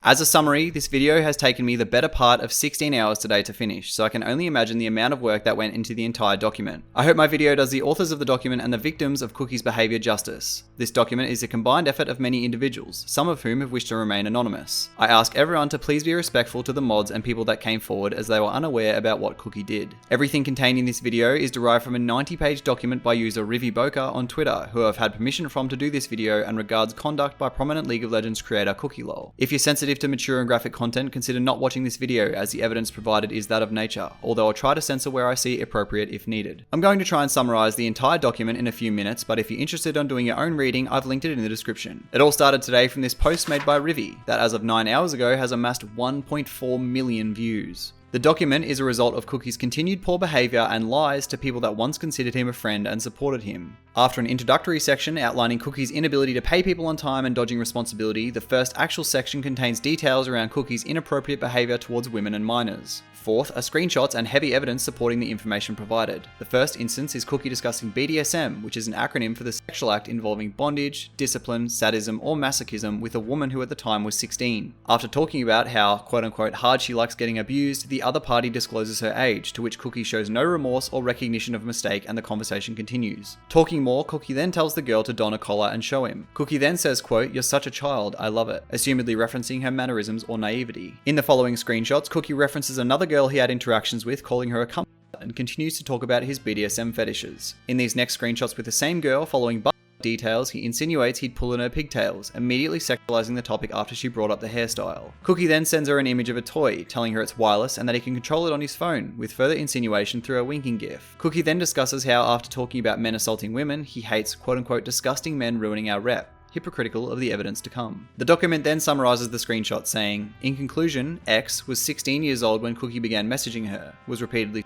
As a summary, this video has taken me the better part of 16 hours today to finish, so I can only imagine the amount of work that went into the entire document. I hope my video does the authors of the document and the victims of Cookie's behaviour justice. This document is a combined effort of many individuals, some of whom have wished to remain anonymous. I ask everyone to please be respectful to the mods and people that came forward as they were unaware about what Cookie did. Everything contained in this video is derived from a 90-page document by user Rivi on Twitter, who I've had permission from to do this video and regards conduct by prominent League of Legends creator CookieLoL. If you're sensitive to mature and graphic content, consider not watching this video as the evidence provided is that of nature, although I'll try to censor where I see appropriate if needed. I'm going to try and summarise the entire document in a few minutes, but if you're interested in doing your own reading, I've linked it in the description. It all started today from this post made by Rivi, that as of 9 hours ago has amassed 1.4 million views. The document is a result of Cookie's continued poor behaviour and lies to people that once considered him a friend and supported him. After an introductory section outlining Cookie's inability to pay people on time and dodging responsibility, the first actual section contains details around Cookie's inappropriate behaviour towards women and minors. Fourth are screenshots and heavy evidence supporting the information provided. The first instance is Cookie discussing BDSM, which is an acronym for the sexual act involving bondage, discipline, sadism, or masochism with a woman who at the time was 16. After talking about how quote-unquote hard she likes getting abused, the other party discloses her age, to which Cookie shows no remorse or recognition of mistake, and the conversation continues. Talking more, Cookie then tells the girl to don a collar and show him. Cookie then says, quote, "You're such a child, I love it," assumedly referencing her mannerisms or naivety. In the following screenshots, Cookie references another girl he had interactions with, calling her a cunt, and continues to talk about his BDSM fetishes. In these next screenshots with the same girl following details, he insinuates he'd pull in her pigtails, immediately sexualizing the topic after she brought up the hairstyle. Cookie then sends her an image of a toy, telling her it's wireless and that he can control it on his phone, with further insinuation through a winking gif. Cookie then discusses how after talking about men assaulting women, he hates quote-unquote disgusting men ruining our rep, hypocritical of the evidence to come. The document then summarizes the screenshot saying, in conclusion, X was 16 years old when Cookie began messaging her, was repeatedly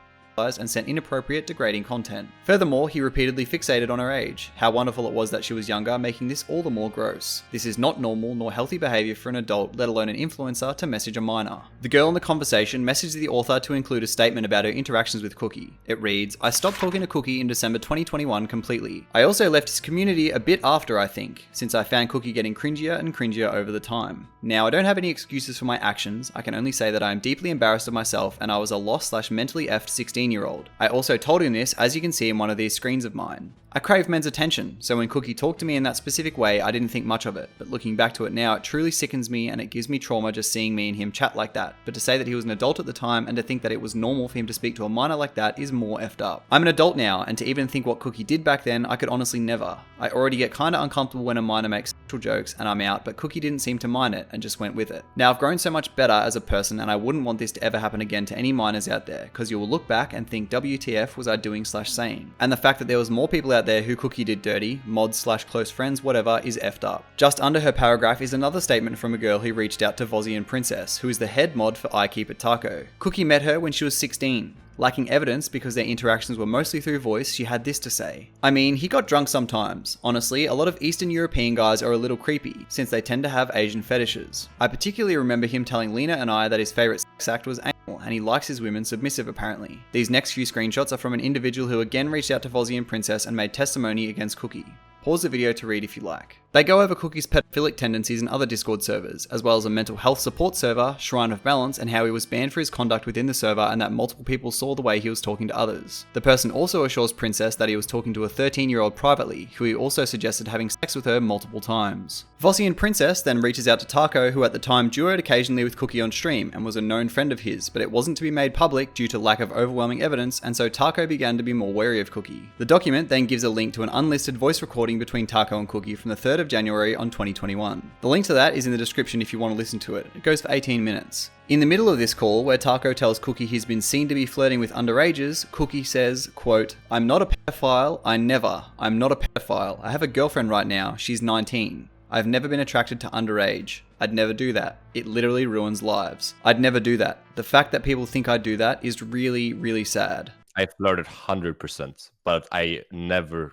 and sent inappropriate, degrading content. Furthermore, he repeatedly fixated on her age, how wonderful it was that she was younger, making this all the more gross. This is not normal nor healthy behavior for an adult, let alone an influencer, to message a minor. The girl in the conversation messaged the author to include a statement about her interactions with Cookie. It reads, "I stopped talking to Cookie in December 2021 completely. I also left his community a bit after, I think, since I found Cookie getting cringier and cringier over the time. Now, I don't have any excuses for my actions. I can only say that I am deeply embarrassed of myself and I was a lost/mentally effed 16-year-old. I also told him this, as you can see in one of these screens of mine. I crave men's attention, so when Cookie talked to me in that specific way, I didn't think much of it, but looking back to it now, it truly sickens me and it gives me trauma just seeing me and him chat like that, but to say that he was an adult at the time and to think that it was normal for him to speak to a minor like that is more effed up. I'm an adult now, and to even think what Cookie did back then, I could honestly never. I already get kinda uncomfortable when a minor makes sexual jokes and I'm out, but Cookie didn't seem to mind it and just went with it. Now I've grown so much better as a person and I wouldn't want this to ever happen again to any minors out there, cause you will look back and think WTF was I doing/saying. And the fact that there was more people out there who Cookie did dirty, mods/close friends, whatever, is effed up." Just under her paragraph is another statement from a girl who reached out to Vozzy and Princess, who is the head mod for I Keep It Taco. Cookie met her when she was 16. Lacking evidence because their interactions were mostly through voice, she had this to say. "I mean, he got drunk sometimes. Honestly, a lot of Eastern European guys are a little creepy, since they tend to have Asian fetishes. I particularly remember him telling Lena and I that his favorite sex act was anal, and he likes his women submissive apparently." These next few screenshots are from an individual who again reached out to Vozzy and Princess and made testimony against Cookie. Pause the video to read if you like. They go over Cookie's pedophilic tendencies in other Discord servers, as well as a mental health support server, Shrine of Balance, and how he was banned for his conduct within the server and that multiple people saw the way he was talking to others. The person also assures Princess that he was talking to a 13-year-old privately, who he also suggested having sex with her multiple times. Vozzy and Princess then reaches out to Taco, who at the time duoed occasionally with Cookie on stream and was a known friend of his, but it wasn't to be made public due to lack of overwhelming evidence, and so Taco began to be more wary of Cookie. The document then gives a link to an unlisted voice recording between Taco and Cookie from the 3rd of January on 2021. The link to that is in the description if you want to listen to it. It goes for 18 minutes. In the middle of this call, where Taco tells Cookie he's been seen to be flirting with underages, Cookie says, quote, "I'm not a pedophile, I'm not a pedophile. I have a girlfriend right now, she's 19. I've never been attracted to underage. I'd never do that. It literally ruins lives. I'd never do that. The fact that people think I do that is really, really sad." I flirted 100%, but I never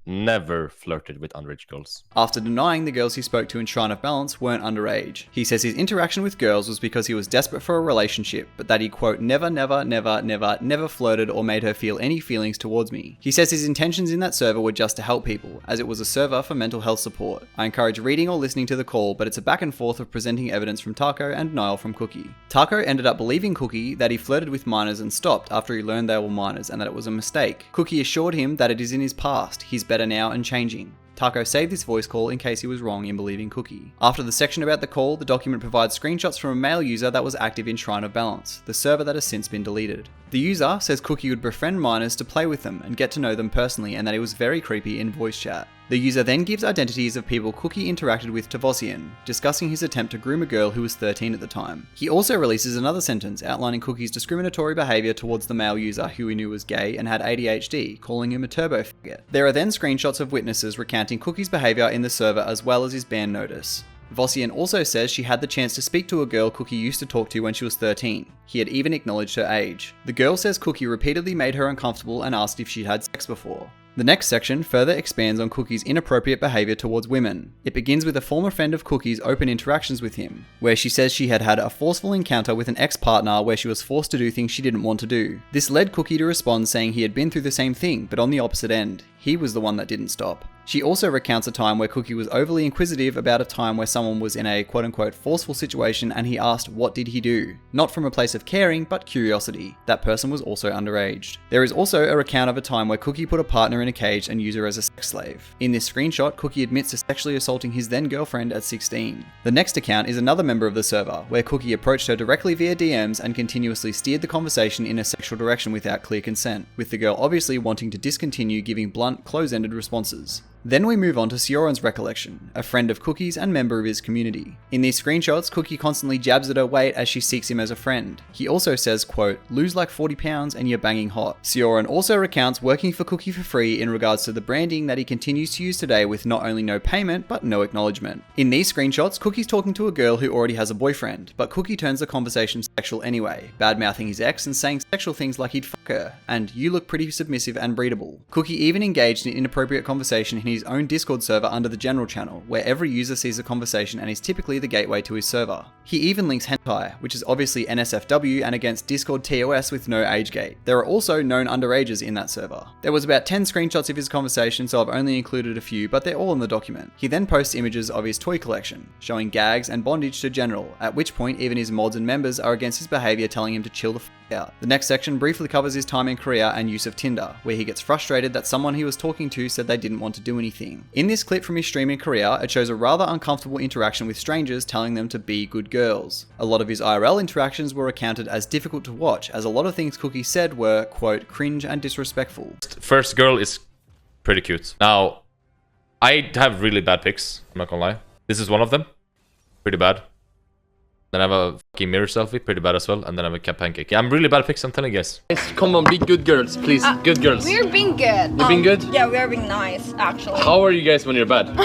never flirted with underage girls. After denying the girls he spoke to in Shrine of Balance weren't underage. He says his interaction with girls was because he was desperate for a relationship, but that he, quote, never flirted or made her feel any feelings towards me. He says his intentions in that server were just to help people, as it was a server for mental health support. I encourage reading or listening to the call, but it's a back and forth of presenting evidence from Taco and Niall from Cookie. Taco ended up believing Cookie that he flirted with minors and stopped after he learned they were minors and that it was a mistake. Cookie assured him that it is in his past, he's better now and changing. Taco saved this voice call in case he was wrong in believing Cookie. After the section about the call, the document provides screenshots from a male user that was active in Shrine of Balance, the server that has since been deleted. The user says Cookie would befriend minors to play with them and get to know them personally, and that it was very creepy in voice chat. The user then gives identities of people Cookie interacted with to Vossian, discussing his attempt to groom a girl who was 13 at the time. He also releases another sentence outlining Cookie's discriminatory behaviour towards the male user who he knew was gay and had ADHD, calling him a turbo faggot. There are then screenshots of witnesses recounting Cookie's behaviour in the server as well as his ban notice. Vossian also says she had the chance to speak to a girl Cookie used to talk to when she was 13. He had even acknowledged her age. The girl says Cookie repeatedly made her uncomfortable and asked if she'd had sex before. The next section further expands on Cookie's inappropriate behaviour towards women. It begins with a former friend of Cookie's open interactions with him, where she says she had had a forceful encounter with an ex-partner where she was forced to do things she didn't want to do. This led Cookie to respond saying he had been through the same thing, but on the opposite end. He was the one that didn't stop. She also recounts a time where Cookie was overly inquisitive about a time where someone was in a quote-unquote forceful situation and he asked what did he do? Not from a place of caring, but curiosity. That person was also underaged. There is also a recount of a time where Cookie put a partner in a cage and used her as a sex slave. In this screenshot, Cookie admits to sexually assaulting his then girlfriend at 16. The next account is another member of the server, where Cookie approached her directly via DMs and continuously steered the conversation in a sexual direction without clear consent, with the girl obviously wanting to discontinue giving blunt, close-ended responses. Then we move on to Seorin's recollection, a friend of Cookie's and member of his community. In these screenshots, Cookie constantly jabs at her weight as she seeks him as a friend. He also says, quote, lose like 40 pounds and you're banging hot. Seorin also recounts working for Cookie for free in regards to the branding that he continues to use today with not only no payment, but no acknowledgement. In these screenshots, Cookie's talking to a girl who already has a boyfriend, but Cookie turns the conversation sexual anyway, bad-mouthing his ex and saying sexual things like he'd fuck her, and you look pretty submissive and breedable. Cookie even engaged in inappropriate conversation in his own Discord server under the general channel, where every user sees the conversation and is typically the gateway to his server. He even links hentai, which is obviously NSFW and against Discord TOS with no age gate. There are also known underages in that server. There was about 10 screenshots of his conversation, so I've only included a few, but they're all in the document. He then posts images of his toy collection, showing gags and bondage to general, at which point even his mods and members are against his behaviour, telling him to chill the f out. The next section briefly covers his time in Korea and use of Tinder, where he gets frustrated that someone he was talking to said they didn't want to do anything. In this clip from his stream in Korea, it shows a rather uncomfortable interaction with strangers telling them to be good girls. A lot of his IRL interactions were accounted as difficult to watch, as a lot of things Cookie said were, quote, cringe and disrespectful. First girl is pretty cute. Now, I have really bad pics, I'm not gonna lie. This is one of them. Pretty bad. Then I have a fucking mirror selfie, pretty bad as well. And then I have a cat pancake. Yeah, I'm really bad at pics, I'm telling you guys. Come on, be good girls, please. Good girls. We're being good. You're being good? Yeah, we're being nice, actually. How are you guys when you're bad?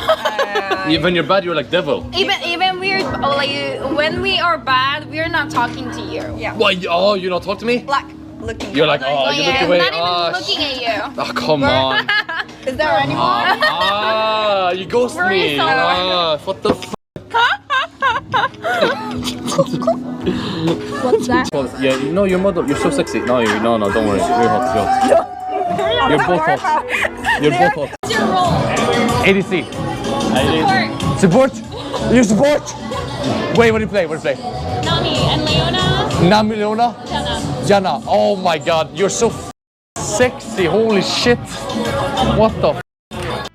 When you're bad, you're like devil. Even we're like when we are bad, we're not talking to you. Yeah. Why? Oh, you not talk to me? Like looking. You're like, oh, you look away. Not even looking at you. Oh, come on. Is there anyone? You ghost me. What the f? What's that? Yeah, you know your model. You're so sexy. No, don't worry. You're hot. You're both hot. You're both hot. What's your role? ADC. Support. You support. Wait, what do you play? Nami and Leona. Nami, Leona. Jana. Oh my God, you're so sexy. Holy shit. What the f?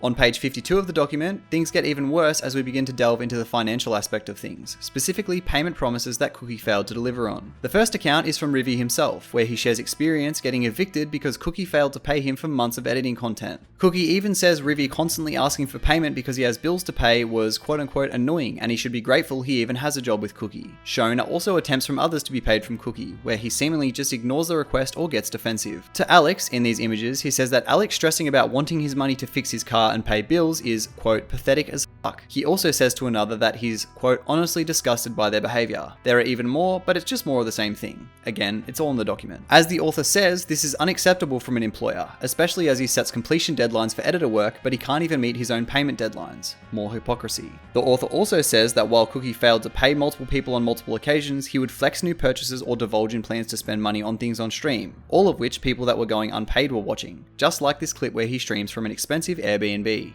On page 52 of the document, things get even worse as we begin to delve into the financial aspect of things, specifically payment promises that Cookie failed to deliver on. The first account is from Rivi himself, where he shares experience getting evicted because Cookie failed to pay him for months of editing content. Cookie even says Rivi constantly asking for payment because he has bills to pay was quote-unquote annoying, and he should be grateful he even has a job with Cookie. Shown are also attempts from others to be paid from Cookie, where he seemingly just ignores the request or gets defensive. To Alexx, in these images, he says that Alexx stressing about wanting his money to fix his car and pay bills is, quote, pathetic as fuck. He also says to another that he's, quote, honestly disgusted by their behavior. There are even more, but it's just more of the same thing. Again, it's all in the document. As the author says, this is unacceptable from an employer, especially as he sets completion deadlines for editor work, but he can't even meet his own payment deadlines. More hypocrisy. The author also says that while Cookie failed to pay multiple people on multiple occasions, he would flex new purchases or divulge in plans to spend money on things on stream, all of which people that were going unpaid were watching, just like this clip where he streams from an expensive Airbnb.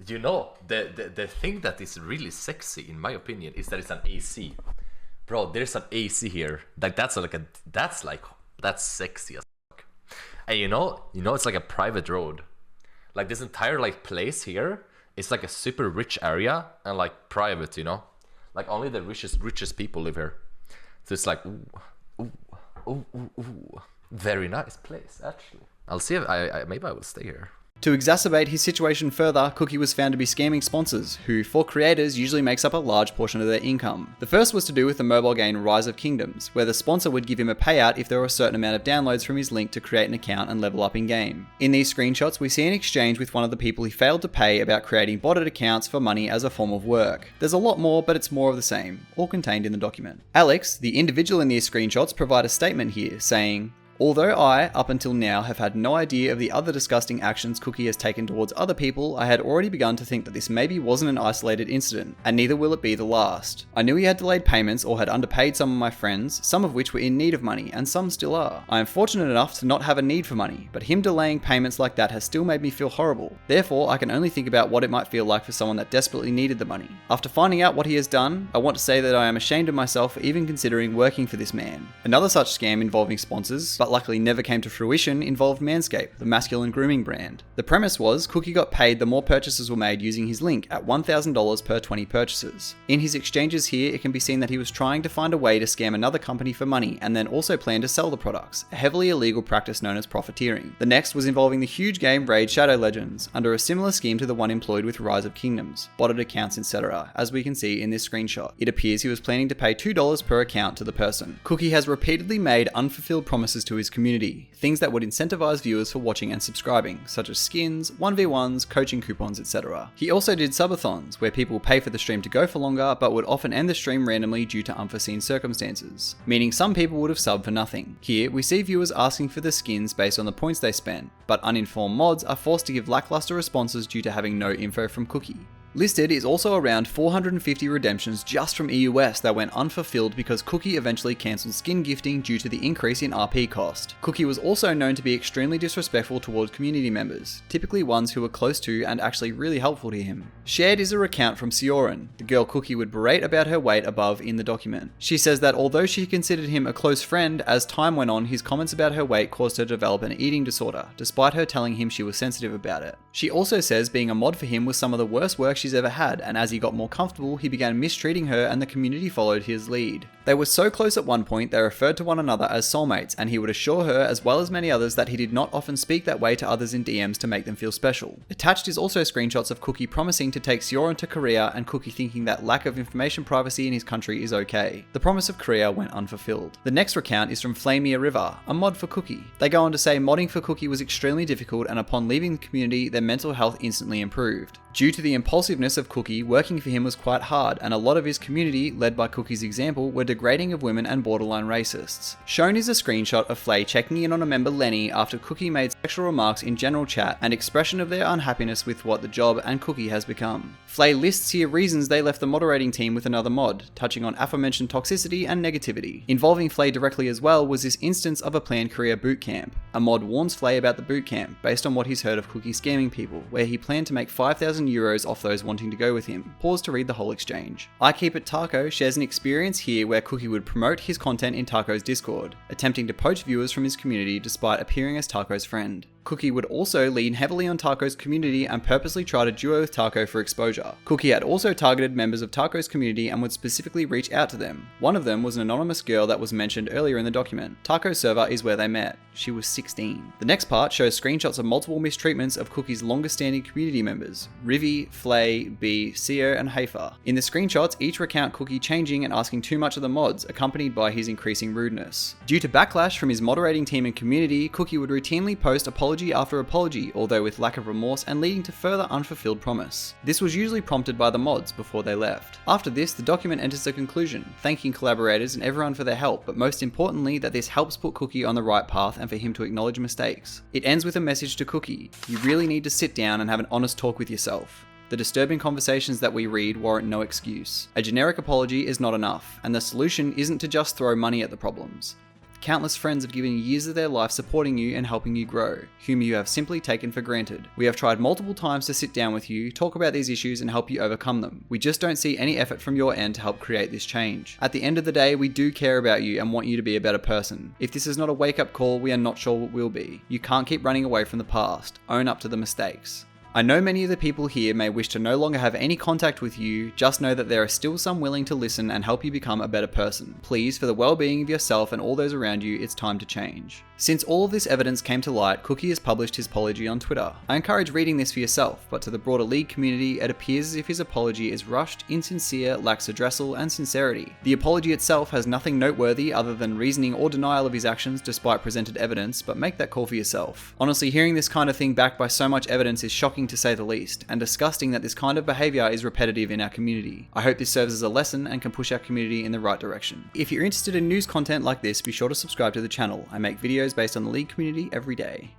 You know, the thing that is really sexy, in my opinion, is that it's an AC. Bro, there's an AC here. Like that's sexy as fuck. And you know, it's like a private road. Like this entire like place here, it's like a super rich area and like private, you know? Like only the richest people live here. So it's like, ooh. Very nice place, actually. I'll see if maybe I will stay here. To exacerbate his situation further, Cookie was found to be scamming sponsors, who, for creators, usually makes up a large portion of their income. The first was to do with the mobile game Rise of Kingdoms, where the sponsor would give him a payout if there were a certain amount of downloads from his link to create an account and level up in-game. In these screenshots, we see an exchange with one of the people he failed to pay about creating botted accounts for money as a form of work. There's a lot more, but it's more of the same, all contained in the document. Alexx, the individual in these screenshots, provide a statement here, saying, although I, up until now, have had no idea of the other disgusting actions Cookie has taken towards other people, I had already begun to think that this maybe wasn't an isolated incident, and neither will it be the last. I knew he had delayed payments or had underpaid some of my friends, some of which were in need of money, and some still are. I am fortunate enough to not have a need for money, but him delaying payments like that has still made me feel horrible. Therefore, I can only think about what it might feel like for someone that desperately needed the money. After finding out what he has done, I want to say that I am ashamed of myself for even considering working for this man. Another such scam involving sponsors, but luckily never came to fruition, involved Manscaped, the masculine grooming brand. The premise was Cookie got paid the more purchases were made using his link at $1,000 per 20 purchases. In his exchanges here, it can be seen that he was trying to find a way to scam another company for money and then also plan to sell the products, a heavily illegal practice known as profiteering. The next was involving the huge game Raid Shadow Legends, under a similar scheme to the one employed with Rise of Kingdoms, botted accounts, etc., as we can see in this screenshot. It appears he was planning to pay $2 per account to the person. Cookie has repeatedly made unfulfilled promises to his community, things that would incentivize viewers for watching and subscribing, such as skins, 1v1s, coaching coupons, etc. He also did subathons, where people pay for the stream to go for longer, but would often end the stream randomly due to unforeseen circumstances, meaning some people would have subbed for nothing. Here, we see viewers asking for the skins based on the points they spent, but uninformed mods are forced to give lackluster responses due to having no info from Cookie. Listed is also around 450 redemptions just from EUS that went unfulfilled because Cookie eventually cancelled skin gifting due to the increase in RP cost. Cookie was also known to be extremely disrespectful towards community members, typically ones who were close to and actually really helpful to him. Shared is a recount from Seorin, the girl Cookie would berate about her weight above in the document. She says that although she considered him a close friend, as time went on his comments about her weight caused her to develop an eating disorder, despite her telling him she was sensitive about it. She also says being a mod for him was some of the worst work she's ever had, and as he got more comfortable, he began mistreating her and the community followed his lead. They were so close at one point they referred to one another as soulmates, and he would assure her, as well as many others, that he did not often speak that way to others in DMs to make them feel special. Attached is also screenshots of Cookie promising to take Seorin to Korea and Cookie thinking that lack of information privacy in his country is okay. The promise of Korea went unfulfilled. The next recount is from Flaymeariver, a mod for Cookie. They go on to say modding for Cookie was extremely difficult, and upon leaving the community their mental health instantly improved. Due to the impulsiveness of Cookie, working for him was quite hard, and a lot of his community, led by Cookie's example, were degrading of women and borderline racists. Shown is a screenshot of Flay checking in on a member Lenny after Cookie made sexual remarks in general chat and expression of their unhappiness with what the job and Cookie has become. Flay lists here reasons they left the moderating team with another mod, touching on aforementioned toxicity and negativity. Involving Flay directly as well was this instance of a planned career bootcamp. A mod warns Flay about the bootcamp, based on what he's heard of Cookie scamming people, where he planned to make 5,000 euros off those wanting to go with him. Pause to read the whole exchange. I Keep It Taco shares an experience here where Cookie would promote his content in Taco's Discord, attempting to poach viewers from his community despite appearing as Taco's friend. Cookie would also lean heavily on Taco's community and purposely try to duo with Taco for exposure. Cookie had also targeted members of Taco's community and would specifically reach out to them. One of them was an anonymous girl that was mentioned earlier in the document. Taco's server is where they met. She was 16. The next part shows screenshots of multiple mistreatments of Cookie's longest standing community members, Rivi, Flay, B, Seo, and Hafer. In the screenshots, each recount Cookie changing and asking too much of the mods, accompanied by his increasing rudeness. Due to backlash from his moderating team and community, Cookie would routinely post apologies apology after apology, although with lack of remorse and leading to further unfulfilled promise. This was usually prompted by the mods before they left. After this, the document enters a conclusion, thanking collaborators and everyone for their help, but most importantly that this helps put Cookie on the right path and for him to acknowledge mistakes. It ends with a message to Cookie: you really need to sit down and have an honest talk with yourself. The disturbing conversations that we read warrant no excuse. A generic apology is not enough, and the solution isn't to just throw money at the problems. Countless friends have given you years of their life supporting you and helping you grow, whom you have simply taken for granted. We have tried multiple times to sit down with you, talk about these issues and help you overcome them. We just don't see any effort from your end to help create this change. At the end of the day, we do care about you and want you to be a better person. If this is not a wake-up call, we are not sure what will be. You can't keep running away from the past. Own up to the mistakes. I know many of the people here may wish to no longer have any contact with you, just know that there are still some willing to listen and help you become a better person. Please, for the well-being of yourself and all those around you, it's time to change. Since all of this evidence came to light, Cookie has published his apology on Twitter. I encourage reading this for yourself, but to the broader League community, it appears as if his apology is rushed, insincere, lacks addressal and sincerity. The apology itself has nothing noteworthy other than reasoning or denial of his actions despite presented evidence, but make that call for yourself. Honestly, hearing this kind of thing backed by so much evidence is shocking to say the least, and disgusting that this kind of behaviour is repetitive in our community. I hope this serves as a lesson and can push our community in the right direction. If you're interested in news content like this, be sure to subscribe to the channel. I make videos based on the League community every day.